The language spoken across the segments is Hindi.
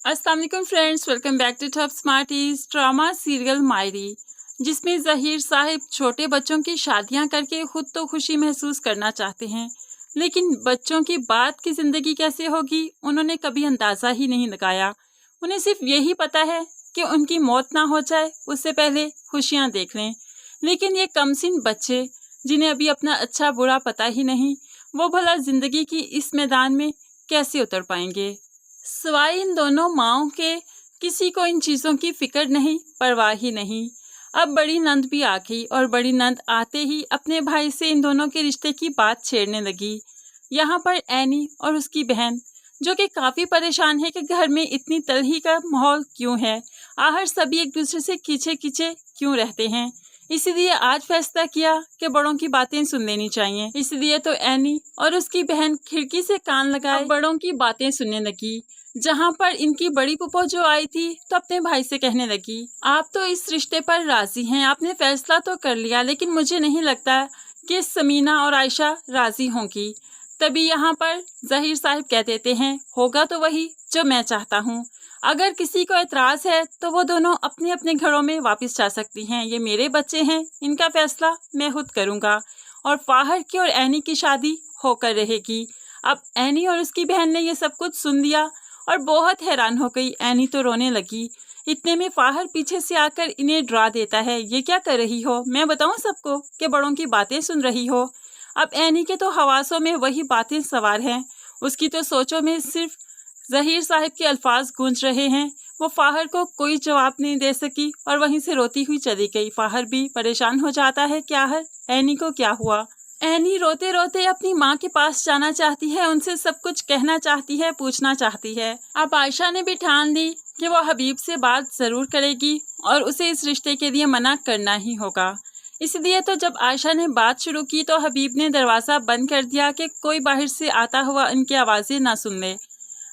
अस्सलाम वालेकुम friends, welcome back to top smarties. Drama serial Mayri, जिसमें ज़हीर साहिब छोटे बच्चों की शादियां करके खुद तो खुशी महसूस करना चाहते हैं, लेकिन बच्चों की बाद की ज़िंदगी कैसे होगी उन्होंने कभी अंदाज़ा ही नहीं लगाया। उन्हें सिर्फ यही पता है कि उनकी मौत ना हो जाए उससे पहले खुशियां देख लें। लेकिन ये कमसिन बच्चे जिन्हें अभी अपना अच्छा बुरा पता ही नहीं, वो भला ज़िंदगी की इस मैदान में कैसे उतर पाएंगे। सिवाय इन दोनों माँओं के किसी को इन चीज़ों की फिक्र नहीं, परवाह ही नहीं। अब बड़ी नंद भी आ गई और बड़ी नंद आते ही अपने भाई से इन दोनों के रिश्ते की बात छेड़ने लगी। यहाँ पर एनी और उसकी बहन जो कि काफ़ी परेशान है कि घर में इतनी तलही का माहौल क्यों है, आखिर सभी एक दूसरे से खींचे खींचे क्यों रहते हैं। इसलिए आज फैसला किया कि बड़ों की बातें सुन लेनी चाहिए। इसलिए तो एनी और उसकी बहन खिड़की से कान लगाए बड़ों की बातें सुनने लगी। जहाँ पर इनकी बड़ी पुप्पो जो आई थी तो अपने भाई से कहने लगी, आप तो इस रिश्ते पर राजी हैं, आपने फैसला तो कर लिया, लेकिन मुझे नहीं लगता कि समीना और आयशा राजी होंगी। तभी यहाँ पर ज़हीर साहिब कह देते हैं, होगा तो वही जो मैं चाहता हूँ। अगर किसी को एतराज़ है तो वो दोनों अपने अपने घरों में वापस जा सकती हैं। ये मेरे बच्चे हैं, इनका फैसला मैं खुद करूँगा और फाहर की और एनी की शादी होकर रहेगी। अब एनी और उसकी बहन ने ये सब कुछ सुन लिया और बहुत हैरान हो गई। एनी तो रोने लगी। इतने में फाहर पीछे से आकर इन्हें डरा देता है, ये क्या कर रही हो, मैं बताऊं सबको कि बड़ों की बातें सुन रही हो। अब एनी के तो हवासों में वही बातें सवार हैं, उसकी तो सोचों में सिर्फ ज़हीर साहिब के अल्फाज गूंज रहे हैं। वो फाहर को कोई जवाब नहीं दे सकी और वहीं से रोती हुई चली गई। फाहर भी परेशान हो जाता है कि आखिर एनी को क्या हुआ। एनी रोते रोते अपनी माँ के पास जाना चाहती है, उनसे सब कुछ कहना चाहती है, पूछना चाहती है। अब आयशा ने भी ठान ली कि वो हबीब से बात ज़रूर करेगी और उसे इस रिश्ते के लिए मना करना ही होगा। इसलिए तो जब आयशा ने बात शुरू की तो हबीब ने दरवाज़ा बंद कर दिया कि कोई बाहर से आता हुआ इनकी आवाज़ें ना सुन ले।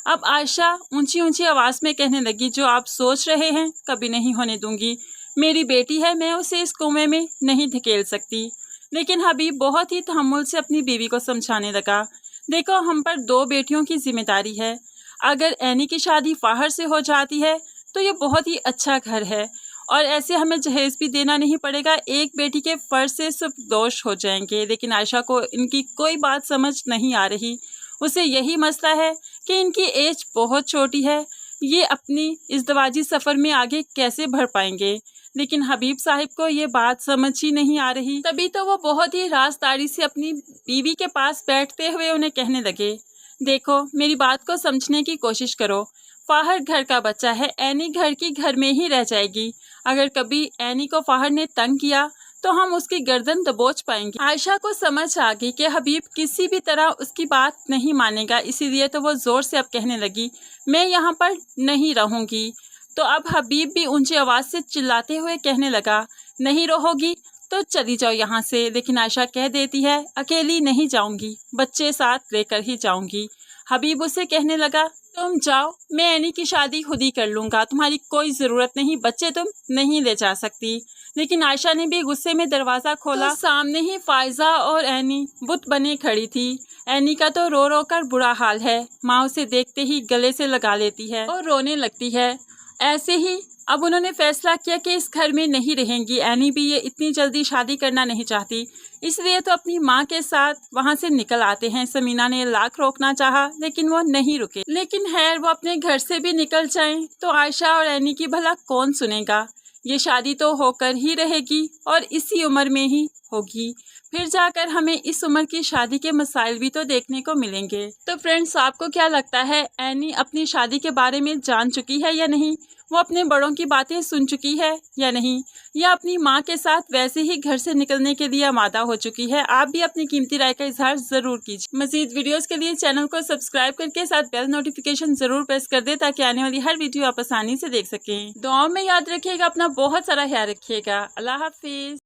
अब आयशा ऊंची ऊंची आवाज़ में कहने लगी, जो आप सोच रहे हैं कभी नहीं होने दूंगी। मेरी बेटी है, मैं उसे इस कुएं में नहीं धकेल सकती। लेकिन हबीब बहुत ही तहम्मुल से अपनी बीवी को समझाने लगा, देखो हम पर 2 बेटियों की जिम्मेदारी है। अगर एनी की शादी फाहर से हो जाती है तो ये बहुत ही अच्छा घर है और ऐसे हमें जहेज भी देना नहीं पड़ेगा। एक बेटी के फर्ज से सिर्फ दोष हो जाएंगे। लेकिन आयशा को इनकी कोई बात समझ नहीं आ रही। उसे यही मसला है कि इनकी एज बहुत छोटी है, ये अपनी इज़्दवाजी सफ़र में आगे कैसे बढ़ पाएंगे। लेकिन हबीब साहिब को ये बात समझ ही नहीं आ रही। तभी तो वो बहुत ही राजदारी से अपनी बीवी के पास बैठते हुए उन्हें कहने लगे, देखो मेरी बात को समझने की कोशिश करो। फाहर घर का बच्चा है, एनी घर की घर में ही रह जाएगी। अगर कभी एनी को फाहर ने तंग किया तो हम उसकी गर्दन दबोच पाएंगे। आयशा को समझ आ गई कि हबीब किसी भी तरह उसकी बात नहीं मानेगा, इसीलिए तो वो ज़ोर से अब कहने लगी, मैं यहाँ पर नहीं रहूँगी। तो अब हबीब भी ऊंची आवाज़ से चिल्लाते हुए कहने लगा, नहीं रहोगी तो चली जाओ यहाँ से। लेकिन आयशा कह देती है, अकेली नहीं जाऊँगी, बच्चे साथ लेकर ही जाऊँगी। हबीब उसे कहने लगा, तुम जाओ, मैं एनी की शादी खुद ही कर लूँगा, तुम्हारी कोई ज़रूरत नहीं, बच्चे तुम नहीं ले जा सकती। लेकिन आयशा ने भी गुस्से में दरवाज़ा खोला तो सामने ही फायजा और एनी बुत बने खड़ी थी। एनी का तो रो रो कर बुरा हाल है, माँ उसे देखते ही गले से लगा लेती है और रोने लगती है। ऐसे ही अब उन्होंने फैसला किया कि इस घर में नहीं रहेंगी। एनी भी ये इतनी जल्दी शादी करना नहीं चाहती, इसलिए तो अपनी माँ के साथ वहाँ से निकल आते हैं। समीना ने लाख रोकना चाहा लेकिन वो नहीं रुके। लेकिन खैर वो अपने घर से भी निकल जाएं तो आयशा और एनी की भला कौन सुनेगा। ये शादी तो होकर ही रहेगी और इसी उम्र में ही होगी। फिर जाकर हमें इस उम्र की शादी के मसाइल भी तो देखने को मिलेंगे। तो फ्रेंड्स, आपको क्या लगता है, एनी अपनी शादी के बारे में जान चुकी है या नहीं? वो अपने बड़ों की बातें सुन चुकी है या नहीं, या अपनी माँ के साथ वैसे ही घर से निकलने के लिए आमादा हो चुकी है? आप भी अपनी कीमती राय का इजहार ज़रूर कीजिए। मज़ीद वीडियोस के लिए चैनल को सब्सक्राइब करके साथ बेल नोटिफिकेशन ज़रूर प्रेस कर दे ताकि आने वाली हर वीडियो आप आसानी से देख सकें। दुआओं में याद रखिएगा, अपना बहुत सारा ख्याल रखिएगा। अल्लाह हाफिज़।